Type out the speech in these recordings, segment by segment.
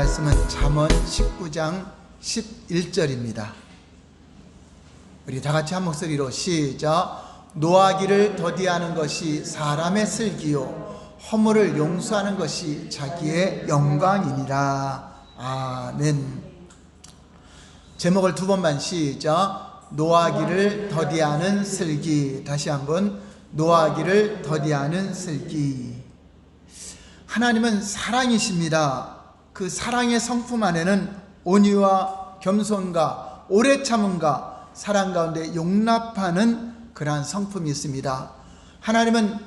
말씀은 잠언 19장 11절입니다. 우리 다 같이 한 목소리로 시작. 노하기를 더디하는 것이 사람의 슬기요 허물을 용서하는 것이 자기의 영광이니라. 아멘. 제목을 두 번만 시작. 노하기를 더디하는 슬기. 다시 한번 노하기를 더디하는 슬기. 하나님은 사랑이십니다. 그 사랑의 성품 안에는 온유와 겸손과 오래 참음과 사랑 가운데 용납하는 그러한 성품이 있습니다. 하나님은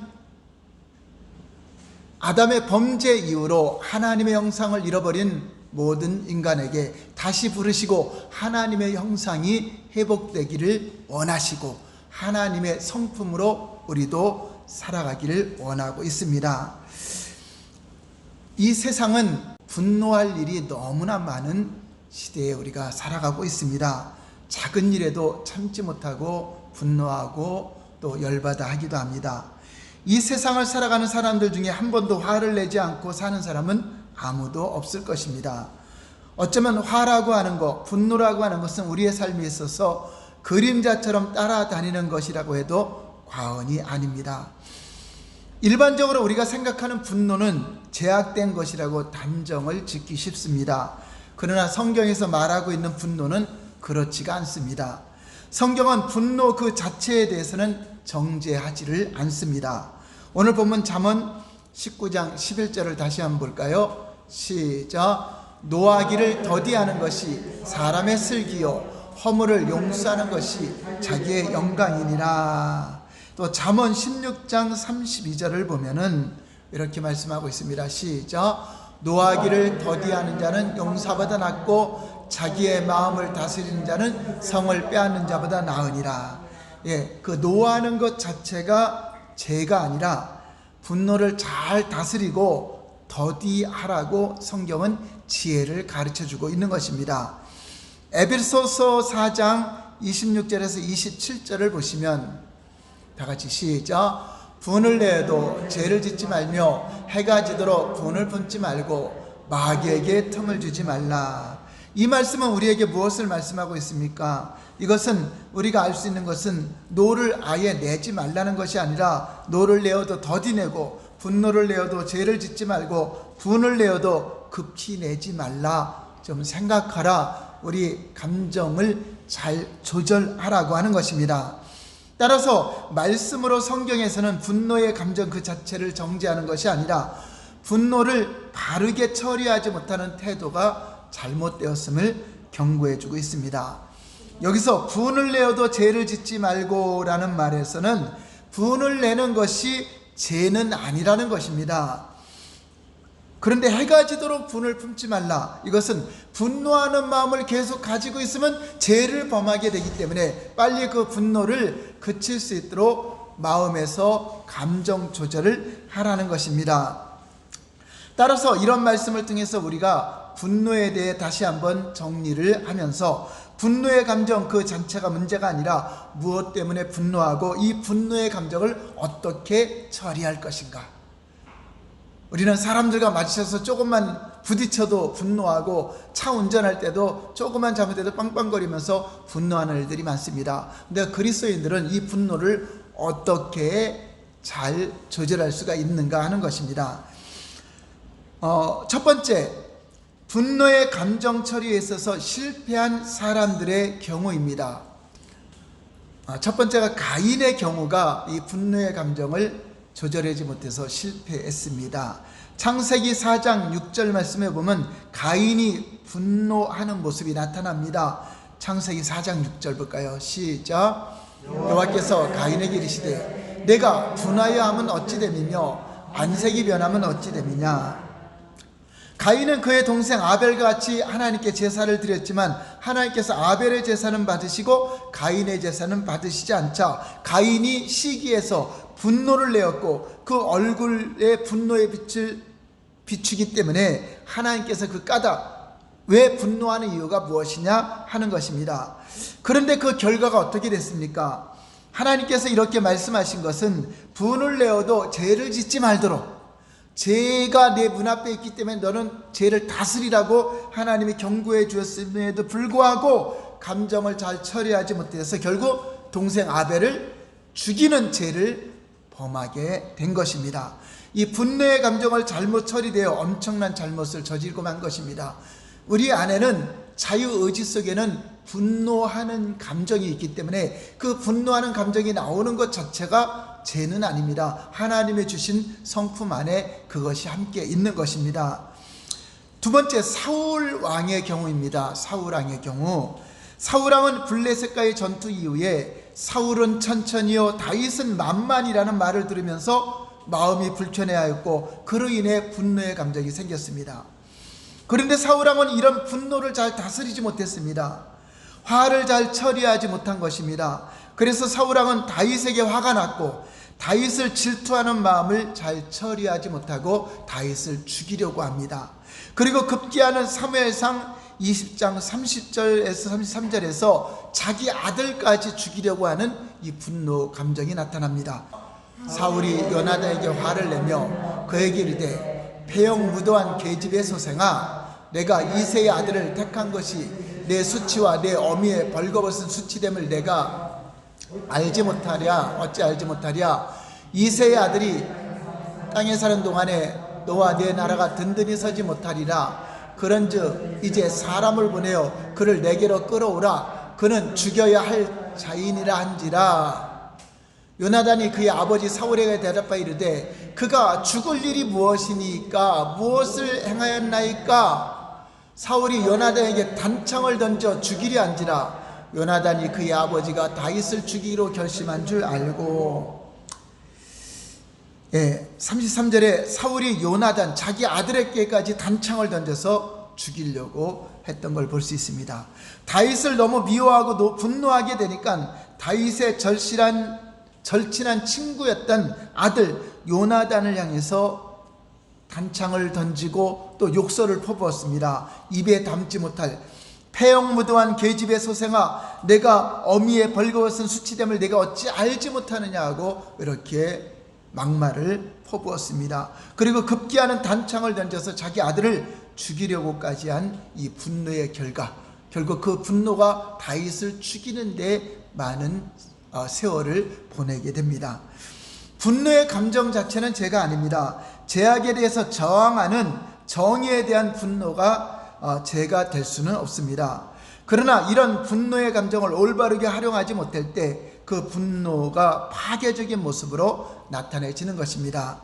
아담의 범죄 이후로 하나님의 형상을 잃어버린 모든 인간에게 다시 부르시고 하나님의 형상이 회복되기를 원하시고 하나님의 성품으로 우리도 살아가기를 원하고 있습니다. 이 세상은 분노할 일이 너무나 많은 시대에 우리가 살아가고 있습니다. 작은 일에도 참지 못하고 분노하고 또 열받아 하기도 합니다. 이 세상을 살아가는 사람들 중에 한 번도 화를 내지 않고 사는 사람은 아무도 없을 것입니다. 어쩌면 화라고 하는 것, 분노라고 하는 것은 우리의 삶에 있어서 그림자처럼 따라다니는 것이라고 해도 과언이 아닙니다. 일반적으로 우리가 생각하는 분노는 제약된 것이라고 단정을 짓기 쉽습니다. 그러나 성경에서 말하고 있는 분노는 그렇지가 않습니다. 성경은 분노 그 자체에 대해서는 정죄하지를 않습니다. 오늘 본문 잠언 19장 11절을 다시 한번 볼까요? 시작. 노하기를 더디하는 것이 사람의 슬기요 허물을 용서하는 것이 자기의 영광이니라. 또 잠언 16장 32절을 보면은 이렇게 말씀하고 있습니다. 시작. 노하기를 더디하는 자는 용사보다 낫고 자기의 마음을 다스리는 자는 성을 빼앗는 자보다 나으니라. 그 노하는 것 자체가 죄가 아니라 분노를 잘 다스리고 더디하라고 성경은 지혜를 가르쳐주고 있는 것입니다. 에베소서 4장 26절에서 27절을 보시면 다 같이 시작. 분을 내어도 죄를 짓지 말며 해가 지도록 분을 품지 말고 마귀에게 틈을 주지 말라. 이 말씀은 우리에게 무엇을 말씀하고 있습니까? 이것은 우리가 알 수 있는 것은 노를 아예 내지 말라는 것이 아니라 노를 내어도 더디 내고 분노를 내어도 죄를 짓지 말고 분을 내어도 급히 내지 말라. 좀 생각하라. 우리 감정을 잘 조절하라고 하는 것입니다. 따라서 말씀으로 성경에서는 분노의 감정 그 자체를 정죄하는 것이 아니라 분노를 바르게 처리하지 못하는 태도가 잘못되었음을 경고해주고 있습니다. 여기서 분을 내어도 죄를 짓지 말고 라는 말에서는 분을 내는 것이 죄는 아니라는 것입니다. 그런데 해가 지도록 분을 품지 말라. 이것은 분노하는 마음을 계속 가지고 있으면 죄를 범하게 되기 때문에 빨리 그 분노를 그칠 수 있도록 마음에서 감정 조절을 하라는 것입니다. 따라서 이런 말씀을 통해서 우리가 분노에 대해 다시 한번 정리를 하면서 분노의 감정 그 자체가 문제가 아니라 무엇 때문에 분노하고 이 분노의 감정을 어떻게 처리할 것인가. 우리는 사람들과 마주쳐서 조금만 부딪혀도 분노하고 차 운전할 때도 조금만 잘못해도 빵빵거리면서 분노하는 일들이 많습니다. 근데 그리스도인들은 이 분노를 어떻게 잘 조절할 수가 있는가 하는 것입니다. 첫 번째, 분노의 감정 처리에 있어서 실패한 사람들의 경우입니다. 첫 번째가 가인의 경우가 이 분노의 감정을 조절하지 못해서 실패했습니다. 창세기 4장 6절 말씀에 보면 가인이 분노하는 모습이 나타납니다. 창세기 4장 6절 볼까요? 시작. 여호와께서 가인에게 이르시되 내가 분하여 함은 어찌 됨이며 안색이 변함은 어찌 됨이냐. 가인은 그의 동생 아벨과 같이 하나님께 제사를 드렸지만 하나님께서 아벨의 제사는 받으시고 가인의 제사는 받으시지 않자 가인이 시기에서 분노를 내었고 그 얼굴에 분노의 빛을 비추기 때문에 하나님께서 그 까닭 왜 분노하는 이유가 무엇이냐 하는 것입니다. 그런데 그 결과가 어떻게 됐습니까? 하나님께서 이렇게 말씀하신 것은 분을 내어도 죄를 짓지 말도록 죄가 내 문 앞에 있기 때문에 너는 죄를 다스리라고 하나님이 경고해 주었음에도 불구하고 감정을 잘 처리하지 못해서 결국 동생 아벨을 죽이는 죄를 범하게 된 것입니다. 이 분노의 감정을 잘못 처리되어 엄청난 잘못을 저지르고 만 것입니다. 우리 안에는 자유의지 속에는 분노하는 감정이 있기 때문에 그 분노하는 감정이 나오는 것 자체가 죄는 아닙니다. 하나님의 주신 성품 안에 그것이 함께 있는 것입니다. 두 번째, 사울 왕의 경우입니다. 사울 왕의 경우, 사울 왕은 블레셋과의 전투 이후에 사울은 천천히요 다윗은 만만이라는 말을 들으면서 마음이 불편해하였고 그로 인해 분노의 감정이 생겼습니다. 그런데 사울 왕은 이런 분노를 잘 다스리지 못했습니다. 화를 잘 처리하지 못한 것입니다. 그래서 사울 왕은 다윗에게 화가 났고 다윗을 질투하는 마음을 잘 처리하지 못하고 다윗을 죽이려고 합니다. 그리고 급기야는 사무엘상 20장 30절에서 33절에서 자기 아들까지 죽이려고 하는 이 분노 감정이 나타납니다. 사울이 요나단에게 화를 내며 그에게 이르되 배영 무도한 계집의 소생아, 내가 이새의 아들을 택한 것이 내 수치와 내 어미의 벌거벗은 수치됨을 내가 알지 못하랴. 어찌 알지 못하랴. 이새의 아들이 땅에 사는 동안에 너와 네 나라가 든든히 서지 못하리라. 그런즉 이제 사람을 보내어 그를 내게로 끌어오라. 그는 죽여야 할 자인이라 한지라. 요나단이 그의 아버지 사울에게 대답하여 이르되 그가 죽을 일이 무엇이니까? 무엇을 행하였나이까? 사울이 요나단에게 단창을 던져 죽이려 한지라. 요나단이 그의 아버지가 다윗을 죽이기로 결심한 줄 알고. 33절에 사울이 요나단 자기 아들에게까지 단창을 던져서 죽이려고 했던 걸 볼 수 있습니다. 다윗을 너무 미워하고 분노하게 되니까 다윗의 절친한 친구였던 아들 요나단을 향해서 단창을 던지고 또 욕설을 퍼부었습니다. 입에 담지 못할 폐영무도한 계집의 소생아, 내가 어미의 벌거벗은 수치됨을 내가 어찌 알지 못하느냐 하고 이렇게 막말을 퍼부었습니다. 그리고 급기야는 단창을 던져서 자기 아들을 죽이려고까지 한 이 분노의 결과, 결국 그 분노가 다윗을 죽이는 데 많은 세월을 보내게 됩니다. 분노의 감정 자체는 죄가 아닙니다. 죄악에 대해서 저항하는 정의에 대한 분노가 죄가 될 수는 없습니다. 그러나 이런 분노의 감정을 올바르게 활용하지 못할 때 그 분노가 파괴적인 모습으로 나타내지는 것입니다.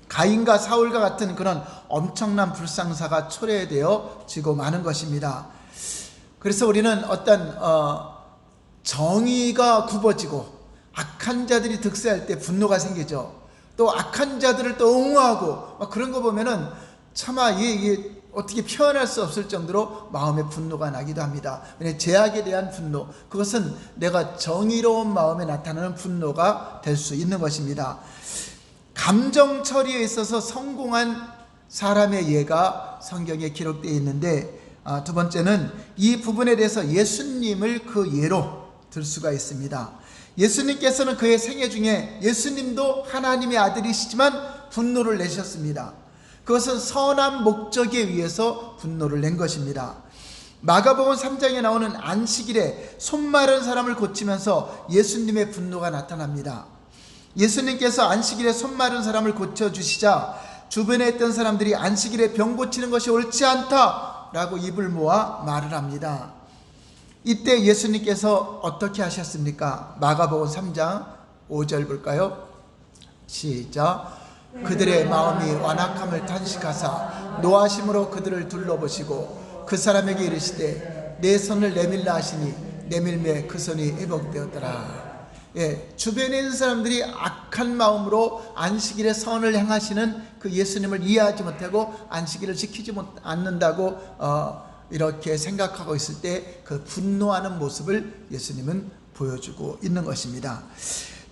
가인과 사울과 같은 그런 엄청난 불상사가 초래되어 지고 마는 것입니다. 그래서 우리는 어떤 정의가 굽어지고 악한 자들이 득세할 때 분노가 생기죠. 또 악한 자들을 또 옹호하고 막 그런 거 보면은 차마 이게 어떻게 표현할 수 없을 정도로 마음에 분노가 나기도 합니다. 왜냐하면 죄악에 대한 분노, 그것은 내가 정의로운 마음에 나타나는 분노가 될 수 있는 것입니다. 감정 처리에 있어서 성공한 사람의 예가 성경에 기록되어 있는데, 두 번째는 이 부분에 대해서 예수님을 그 예로 들 수가 있습니다. 예수님께서는 그의 생애 중에 예수님도 하나님의 아들이시지만 분노를 내셨습니다. 그것은 선한 목적에 의해서 분노를 낸 것입니다. 마가복음 3장에 나오는 안식일에 손 마른 사람을 고치면서 예수님의 분노가 나타납니다. 예수님께서 안식일에 손 마른 사람을 고쳐주시자 주변에 있던 사람들이 안식일에 병 고치는 것이 옳지 않다라고 입을 모아 말을 합니다. 이때 예수님께서 어떻게 하셨습니까? 마가복음 3장 5절 볼까요? 시작. 그들의 마음이 완악함을 탄식하사 노하심으로 그들을 둘러보시고 그 사람에게 이르시되 내 손을 내밀라 하시니 내밀매 그 손이 회복되었더라. 주변에 있는 사람들이 악한 마음으로 안식일에 선을 행하시는 그 예수님을 이해하지 못하고 안식일을 지키지 않는다고 이렇게 생각하고 있을 때 그 분노하는 모습을 예수님은 보여주고 있는 것입니다.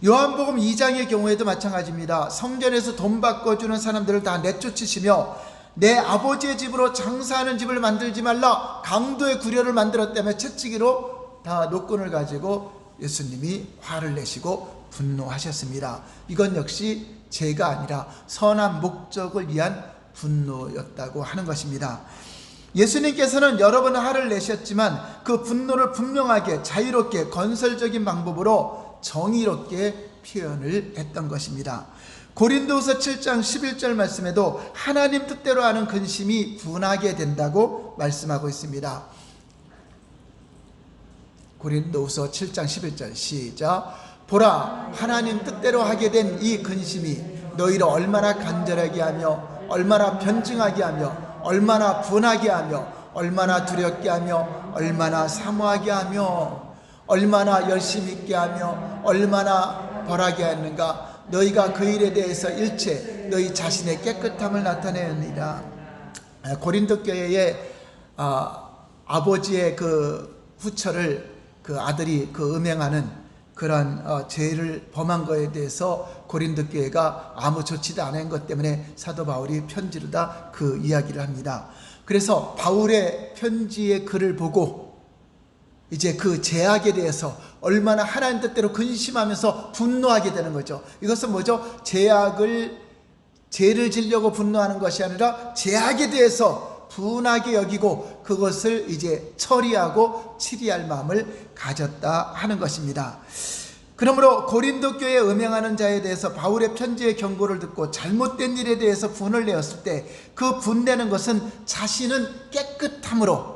요한복음 2장의 경우에도 마찬가지입니다. 성전에서 돈 바꿔주는 사람들을 다 내쫓으시며 내 아버지의 집으로 장사하는 집을 만들지 말라, 강도의 구려를 만들었다며 채찍으로 다 노끈을 가지고 예수님이 화를 내시고 분노하셨습니다. 이건 역시 죄가 아니라 선한 목적을 위한 분노였다고 하는 것입니다. 예수님께서는 여러 번 화를 내셨지만 그 분노를 분명하게 자유롭게 건설적인 방법으로 정의롭게 표현을 했던 것입니다. 고린도후서 7장 11절 말씀에도 하나님 뜻대로 하는 근심이 분하게 된다고 말씀하고 있습니다. 고린도후서 7장 11절 시작. 보라, 하나님 뜻대로 하게 된 이 근심이 너희를 얼마나 간절하게 하며 얼마나 변증하게 하며 얼마나 분하게 하며 얼마나 두렵게 하며 얼마나 사모하게 하며 얼마나 열심히 있게 하며 얼마나 벌하게 하는가. 너희가 그 일에 대해서 일체 너희 자신의 깨끗함을 나타내느니라. 고린도 교회의 아버지의 그 후처를 그 아들이 그 음행하는 그런 죄를 범한 것에 대해서 고린도 교회가 아무 조치도 안 한 것 때문에 사도 바울이 편지로 다 그 이야기를 합니다. 그래서 바울의 편지의 글을 보고 이제 그 죄악에 대해서 얼마나 하나님 뜻대로 근심하면서 분노하게 되는 거죠. 이것은 뭐죠? 죄를 지려고 분노하는 것이 아니라 죄악에 대해서 분하게 여기고 그것을 이제 처리하고 치리할 마음을 가졌다 하는 것입니다. 그러므로 고린도 교회에 음행하는 자에 대해서 바울의 편지의 경고를 듣고 잘못된 일에 대해서 분을 내었을 때 그 분내는 것은 자신은 깨끗함으로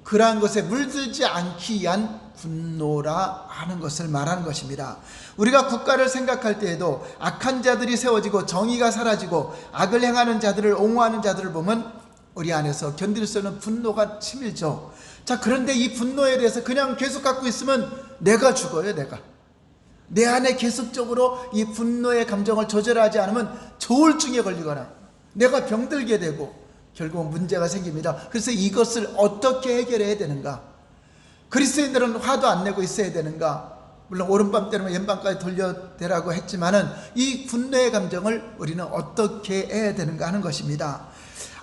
그러한 것에 물들지 않기 위한 분노라 하는 것을 말하는 것입니다. 우리가 국가를 생각할 때에도 악한 자들이 세워지고 정의가 사라지고 악을 행하는 자들을 옹호하는 자들을 보면 우리 안에서 견딜 수 없는 분노가 치밀죠. 자, 그런데 이 분노에 대해서 그냥 계속 갖고 있으면 내가 죽어요. 내 안에 계속적으로 이 분노의 감정을 조절하지 않으면 조울증에 걸리거나 내가 병들게 되고 결국 문제가 생깁니다. 그래서 이것을 어떻게 해결해야 되는가? 그리스도인들은 화도 안 내고 있어야 되는가? 물론 오른밤 때리면 왼밤까지 돌려대라고 했지만은 이 분노의 감정을 우리는 어떻게 해야 되는가 하는 것입니다.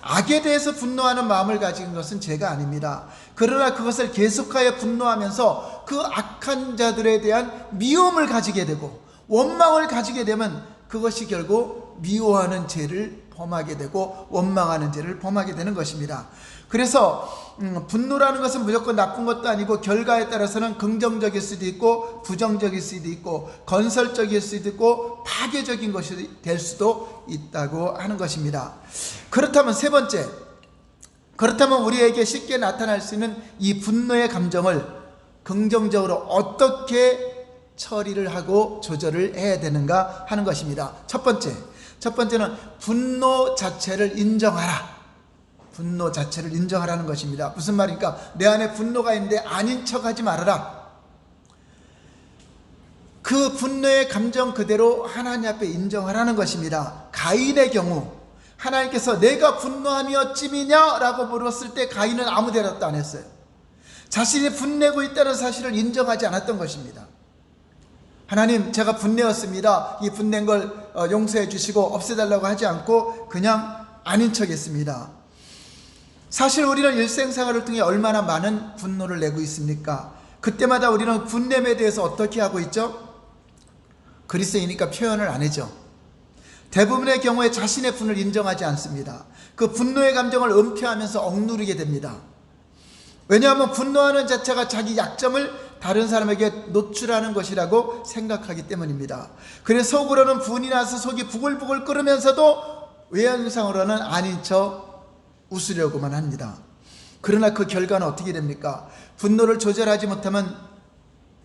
악에 대해서 분노하는 마음을 가진 것은 죄가 아닙니다. 그러나 그것을 계속하여 분노하면서 그 악한 자들에 대한 미움을 가지게 되고 원망을 가지게 되면 그것이 결국 미워하는 죄를 범하게 되고 원망하는 죄를 범하게 되는 것입니다. 그래서 분노라는 것은 무조건 나쁜 것도 아니고 결과에 따라서는 긍정적일 수도 있고 부정적일 수도 있고 건설적일 수도 있고 파괴적인 것이 될 수도 있다고 하는 것입니다. 그렇다면 세 번째, 그렇다면 우리에게 쉽게 나타날 수 있는 이 분노의 감정을 긍정적으로 어떻게 처리를 하고 조절을 해야 되는가 하는 것입니다. 첫 번째는 분노 자체를 인정하라. 분노 자체를 인정하라는 것입니다. 무슨 말입니까? 내 안에 분노가 있는데 아닌 척하지 말아라. 그 분노의 감정 그대로 하나님 앞에 인정하라는 것입니다. 가인의 경우 하나님께서 내가 분노함이 어찌미냐 라고 물었을 때 가인은 아무 대답도 안 했어요. 자신이 분내고 있다는 사실을 인정하지 않았던 것입니다. 하나님, 제가 분내었습니다. 이 분낸 걸 용서해 주시고 없애달라고 하지 않고 그냥 아닌 척했습니다. 사실 우리는 일생생활을 통해 얼마나 많은 분노를 내고 있습니까? 그때마다 우리는 분냄에 대해서 어떻게 하고 있죠? 그리스도이니까 표현을 안 하죠. 대부분의 경우에 자신의 분을 인정하지 않습니다. 그 분노의 감정을 은폐하면서 억누르게 됩니다. 왜냐하면 분노하는 자체가 자기 약점을 다른 사람에게 노출하는 것이라고 생각하기 때문입니다. 그래서 속으로는 분이 나서 속이 부글부글 끓으면서도 외형상으로는 아닌 척 웃으려고만 합니다. 그러나 그 결과는 어떻게 됩니까? 분노를 조절하지 못하면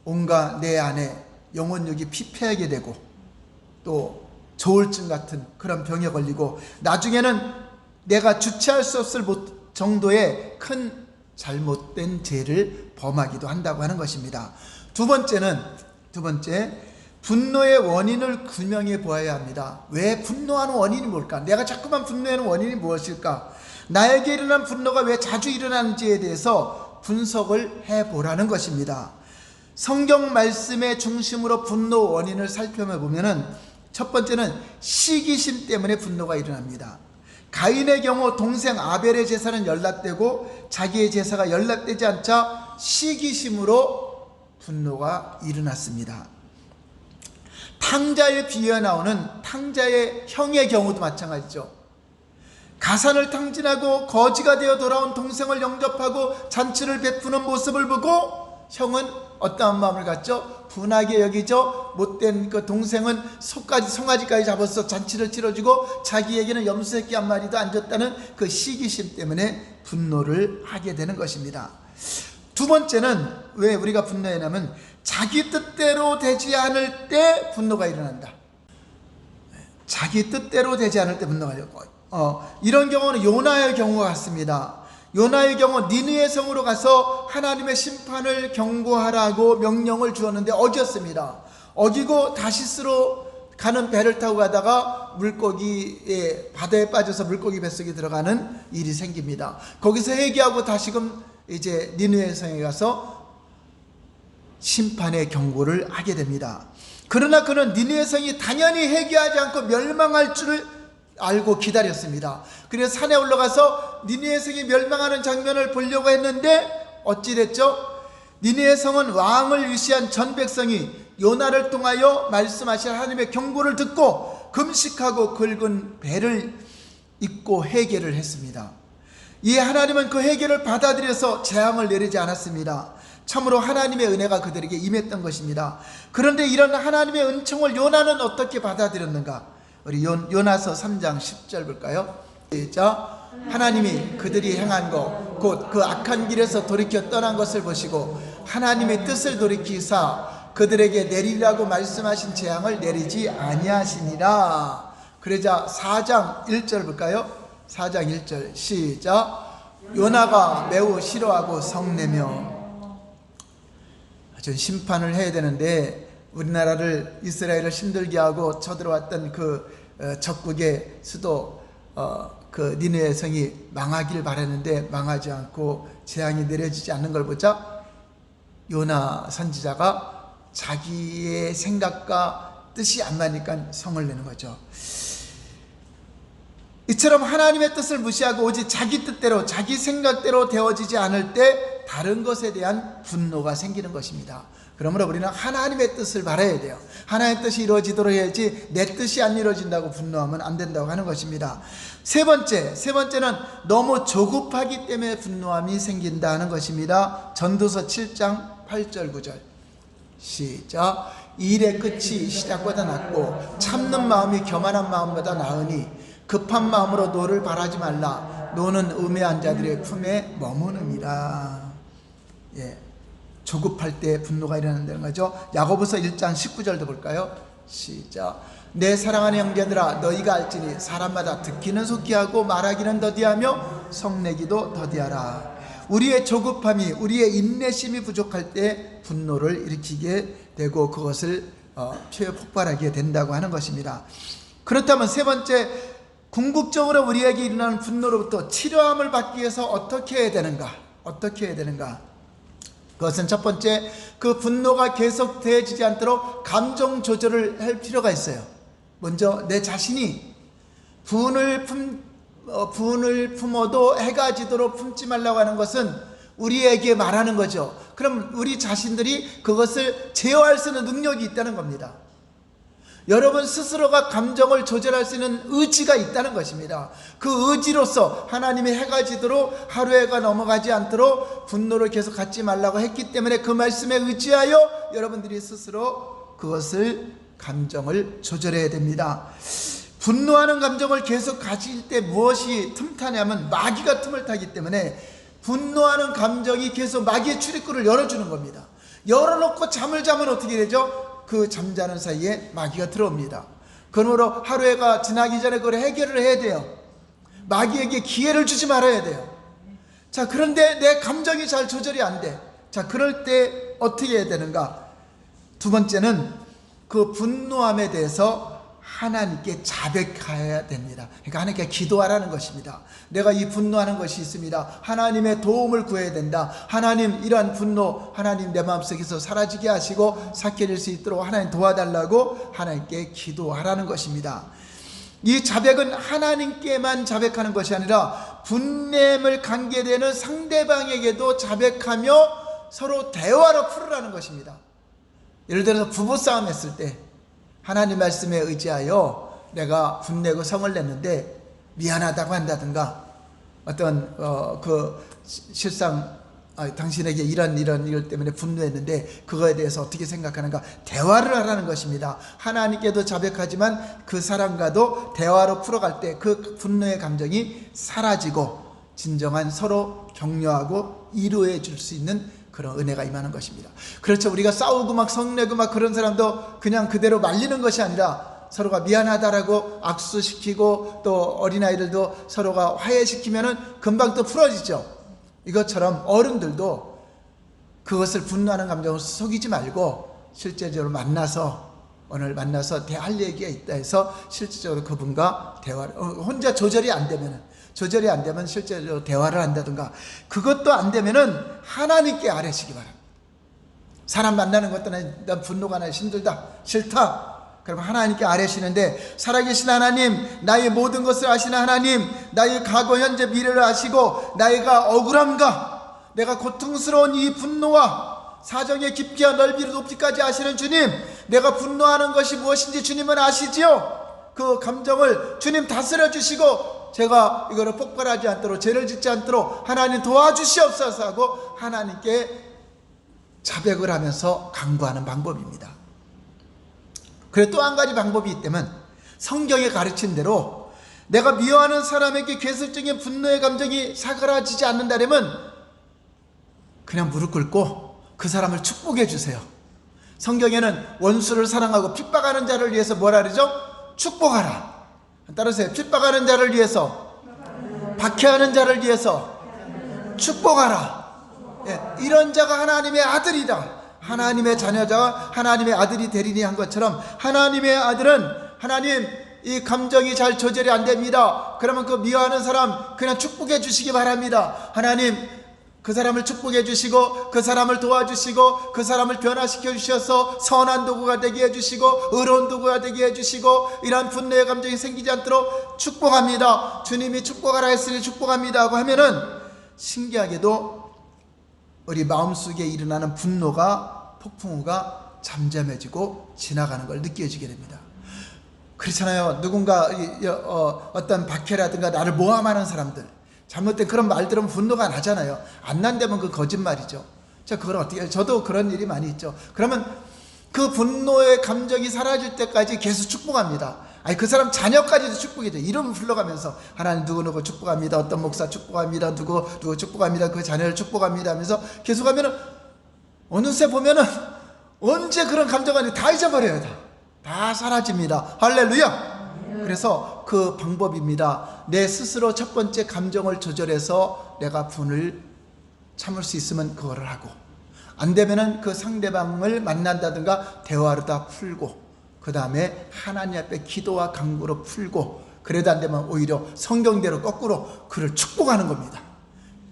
온갖 내 안에 영혼력이 피폐하게 되고 또 조울증 같은 그런 병에 걸리고 나중에는 내가 주체할 수 없을 정도의 큰 잘못된 죄를 범하기도 한다고 하는 것입니다. 두 번째, 분노의 원인을 규명해 보아야 합니다. 왜 분노하는 원인이 뭘까? 내가 자꾸만 분노하는 원인이 무엇일까? 나에게 일어난 분노가 왜 자주 일어나는지에 대해서 분석을 해보라는 것입니다. 성경 말씀의 중심으로 분노 원인을 살펴보면 첫 번째는 시기심 때문에 분노가 일어납니다. 가인의 경우 동생 아벨의 제사는 연락되고 자기의 제사가 연락되지 않자 시기심으로 분노가 일어났습니다. 탕자에 비유해 나오는 탕자의 형의 경우도 마찬가지죠. 가산을 탕진하고 거지가 되어 돌아온 동생을 영접하고 잔치를 베푸는 모습을 보고 형은 어떠한 마음을 갖죠? 분하게 여기죠. 못된 그 동생은 송아지까지 잡아서 잔치를 치러주고 자기에게는 염소새끼 한 마리도 안 줬다는 그 시기심 때문에 분노를 하게 되는 것입니다. 두 번째는 왜 우리가 분노하냐면 자기 뜻대로 되지 않을 때 분노가 일어난다. 자기 뜻대로 되지 않을 때 분노가 일어나요. 이런 경우는 요나의 경우가 같습니다. 요나의 경우 니느웨 성으로 가서 하나님의 심판을 경고하라고 명령을 주었는데 어겼습니다. 어기고 다시스로 가는 배를 타고 가다가 물고기에 바다에 빠져서 물고기 뱃속에 들어가는 일이 생깁니다. 거기서 회개하고 다시금 이제 니느웨 성에 가서 심판의 경고를 하게 됩니다. 그러나 그는 니느웨 성이 당연히 회개하지 않고 멸망할 줄을 알고 기다렸습니다. 그래서 산에 올라가서 니느웨 성이 멸망하는 장면을 보려고 했는데 어찌됐죠? 니느웨 성은 왕을 위시한 전 백성이 요나를 통하여 말씀하신 하나님의 경고를 듣고 금식하고 긁은 배를 입고 회개를 했습니다. 이 하나님은 그 회개를 받아들여서 재앙을 내리지 않았습니다. 참으로 하나님의 은혜가 그들에게 임했던 것입니다. 그런데 이런 하나님의 은총을 요나는 어떻게 받아들였는가? 우리 요나서 3장 10절 볼까요? 자, 하나님이 그들이 행한 것 곧 그 악한 길에서 돌이켜 떠난 것을 보시고 하나님의 뜻을 돌이키사 그들에게 내리라고 말씀하신 재앙을 내리지 아니하시니라. 그러자 4장 1절 볼까요? 4장 1절 시작. 요나가 매우 싫어하고 성내며. 전 심판을 해야 되는데 우리나라를 이스라엘을 힘들게 하고 쳐들어왔던 그 적국의 수도 그 니느웨 성이 망하길 바랐는데 망하지 않고 재앙이 내려지지 않는 걸 보자 요나 선지자가 자기의 생각과 뜻이 안 맞으니까 성을 내는 거죠. 이처럼 하나님의 뜻을 무시하고 오직 자기 뜻대로 자기 생각대로 되어지지 않을 때 다른 것에 대한 분노가 생기는 것입니다. 그러므로 우리는 하나님의 뜻을 바라야 돼요. 하나님의 뜻이 이루어지도록 해야지 내 뜻이 안 이루어진다고 분노하면 안 된다고 하는 것입니다. 세 번째는 너무 조급하기 때문에 분노함이 생긴다는 것입니다. 전도서 7장 8절 9절 시작. 일의 끝이 시작보다 낫고 참는 마음이 교만한 마음보다 나으니 급한 마음으로 노를 바라지 말라. 노는 음해한 자들의 품에 머무름이라. 예, 조급할 때 분노가 일어난다는 거죠. 야고보서 1장 19절도 볼까요? 시작. 내 사랑하는 형제들아 너희가 알지니 사람마다 듣기는 속히 하고 말하기는 더디하며 성내기도 더디하라. 우리의 조급함이 우리의 인내심이 부족할 때 분노를 일으키게 되고 그것을 폭발하게 된다고 하는 것입니다. 그렇다면 세 번째, 궁극적으로 우리에게 일어나는 분노로부터 치료함을 받기 위해서 어떻게 해야 되는가? 그것은 첫 번째, 그 분노가 계속되어지지 않도록 감정 조절을 할 필요가 있어요. 먼저 내 자신이 분을 품어도 해가 지도록 품지 말라고 하는 것은 우리에게 말하는 거죠. 그럼 우리 자신들이 그것을 제어할 수 있는 능력이 있다는 겁니다. 여러분 스스로가 감정을 조절할 수 있는 의지가 있다는 것입니다. 그 의지로서 하나님의 해가 지도록 하루해가 넘어가지 않도록 분노를 계속 갖지 말라고 했기 때문에 그 말씀에 의지하여 여러분들이 스스로 그것을 감정을 조절해야 됩니다. 분노하는 감정을 계속 가질 때 무엇이 틈타냐면 마귀가 틈을 타기 때문에 분노하는 감정이 계속 마귀의 출입구를 열어주는 겁니다. 열어놓고 잠을 자면 어떻게 되죠? 그 잠자는 사이에 마귀가 들어옵니다. 그러므로 하루해가 지나기 전에 그걸 해결을 해야 돼요. 마귀에게 기회를 주지 말아야 돼요. 자, 그런데 내 감정이 잘 조절이 안 돼. 자, 그럴 때 어떻게 해야 되는가? 두 번째는 그 분노함에 대해서 하나님께 자백해야 됩니다. 그러니까 하나님께 기도하라는 것입니다. 내가 이 분노하는 것이 있습니다. 하나님의 도움을 구해야 된다. 하나님, 이러한 분노 하나님 내 마음속에서 사라지게 하시고 삭혀질 수 있도록 하나님 도와달라고 하나님께 기도하라는 것입니다. 이 자백은 하나님께만 자백하는 것이 아니라 분냄을 관계되는 상대방에게도 자백하며 서로 대화로 풀으라는 것입니다. 예를 들어서 부부싸움 했을 때 하나님 말씀에 의지하여 내가 분내고 성을 냈는데 미안하다고 한다든가, 어떤 실상 당신에게 이런 일 때문에 분노했는데 그거에 대해서 어떻게 생각하는가, 대화를 하라는 것입니다. 하나님께도 자백하지만 그 사람과도 대화로 풀어갈 때 그 분노의 감정이 사라지고 진정한 서로 격려하고 위로해 줄 수 있는 그런 은혜가 임하는 것입니다. 그렇죠. 우리가 싸우고 막 성내고 막 그런 사람도 그냥 그대로 말리는 것이 아니라 서로가 미안하다라고 악수시키고, 또 어린아이들도 서로가 화해시키면은 금방 또 풀어지죠. 이것처럼 어른들도 그것을 분노하는 감정을 속이지 말고 실제적으로 오늘 만나서 대할 얘기가 있다 해서 실질적으로 그분과 대화를, 혼자 조절이 안 되면 실제로 대화를 한다든가, 그것도 안 되면은 하나님께 아뢰시기 바랍니다. 사람 만나는 것도 난 분노가 나 힘들다, 싫다. 그럼 하나님께 아뢰시는데, 살아계신 하나님, 나의 모든 것을 아시는 하나님, 나의 과거 현재 미래를 아시고 나이가 억울함과 내가 고통스러운 이 분노와 사정의 깊이와 넓이를 높이까지 아시는 주님, 내가 분노하는 것이 무엇인지 주님은 아시지요. 그 감정을 주님 다스려 주시고 제가 이거를 폭발하지 않도록, 죄를 짓지 않도록 하나님 도와주시옵소서 하고 하나님께 자백을 하면서 간구하는 방법입니다. 그리고 또 한 가지 방법이 있다면, 성경에 가르친 대로 내가 미워하는 사람에게 괴술적인 분노의 감정이 사그라지지 않는다면 그냥 무릎 꿇고 그 사람을 축복해 주세요. 성경에는 원수를 사랑하고 핍박하는 자를 위해서 뭐라 그러죠? 축복하라. 따르세요. 핍박하는 자를 위해서, 박해하는 자를 위해서 축복하라. 이런 자가 하나님의 아들이다. 하나님의 자녀자가 하나님의 아들이 되리니 한 것처럼, 하나님의 아들은 하나님 이 감정이 잘 조절이 안 됩니다. 그러면 그 미워하는 사람 그냥 축복해 주시기 바랍니다. 하나님 그 사람을 축복해 주시고 그 사람을 도와주시고 그 사람을 변화시켜 주셔서 선한 도구가 되게 해주시고 의로운 도구가 되게 해주시고 이러한 분노의 감정이 생기지 않도록 축복합니다. 주님이 축복하라 했으니 축복합니다 하고 하면은 신기하게도 우리 마음속에 일어나는 분노가, 폭풍우가 잠잠해지고 지나가는 걸 느껴지게 됩니다. 그렇잖아요. 누군가 어떤 박해라든가 나를 모함하는 사람들, 잘못된 그런 말 들으면 분노가 나잖아요. 안 난다면 그 거짓말이죠. 자, 그걸 어떻게 해요? 저도 그런 일이 많이 있죠. 그러면 그 분노의 감정이 사라질 때까지 계속 축복합니다. 그 사람 자녀까지도 축복이죠. 이름 불러가면서 하나님 누구누구 축복합니다. 어떤 목사 축복합니다. 누구 축복합니다. 그 자녀를 축복합니다 하면서 계속 하면은 어느새 보면은 언제 그런 감정이 다 잊어버려요. 다 사라집니다. 할렐루야. 그래서 그 방법입니다. 내 스스로 첫 번째 감정을 조절해서 내가 분을 참을 수 있으면 그거를 하고, 안 되면은 그 상대방을 만난다든가 대화로 다 풀고, 그 다음에 하나님 앞에 기도와 간구로 풀고, 그래도 안 되면 오히려 성경대로 거꾸로 그를 축복하는 겁니다.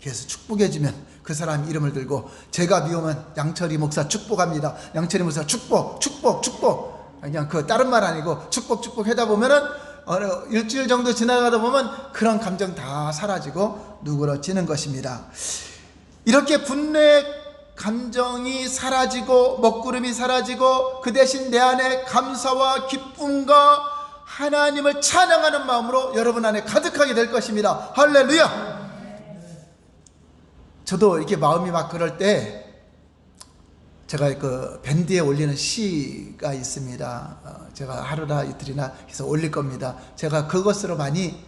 그래서 축복해주면 그 사람 이름을 들고, 제가 미우면 양철이 목사 축복합니다. 양철이 목사 축복. 그냥 그 다른 말 아니고 축복 하다 보면은 일주일 정도 지나가다 보면 그런 감정 다 사라지고 누그러지는 것입니다. 이렇게 분노의 감정이 사라지고 먹구름이 사라지고 그 대신 내 안에 감사와 기쁨과 하나님을 찬양하는 마음으로 여러분 안에 가득하게 될 것입니다. 할렐루야. 저도 이렇게 마음이 막 그럴 때 제가 그 밴드에 올리는 시가 있습니다. 제가 하루나 이틀이나 해서 올릴 겁니다. 제가 그것으로 많이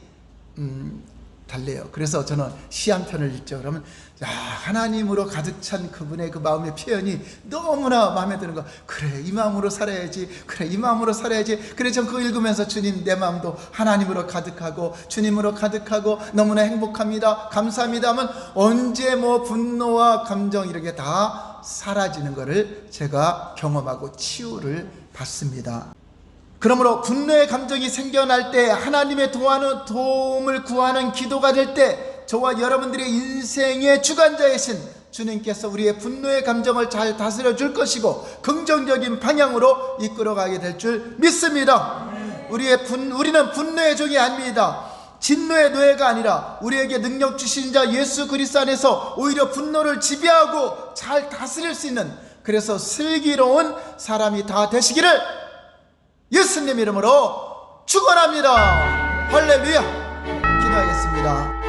달래요. 그래서 저는 시 한 편을 읽죠. 그러면 하나님으로 가득 찬 그분의 그 마음의 표현이 너무나 마음에 드는 거. 그래, 이 마음으로 살아야지. 그래, 이 마음으로 살아야지. 그래, 전 그거 읽으면서 주님, 내 마음도 하나님으로 가득하고 주님으로 가득하고 너무나 행복합니다. 감사합니다 하면 언제 뭐 분노와 감정 이렇게 다 사라지는 것을 제가 경험하고 치유를 받습니다. 그러므로 분노의 감정이 생겨날 때 하나님의 도움을 구하는 기도가 될 때 저와 여러분들의 인생의 주관자이신 주님께서 우리의 분노의 감정을 잘 다스려 줄 것이고 긍정적인 방향으로 이끌어가게 될 줄 믿습니다. 우리는 분노의 종이 아닙니다. 진노의 노예가 아니라 우리에게 능력 주신 자 예수 그리스도 안에서 오히려 분노를 지배하고 잘 다스릴 수 있는, 그래서 슬기로운 사람이 다 되시기를 예수님 이름으로 축원합니다. 할렐루야. 기도하겠습니다.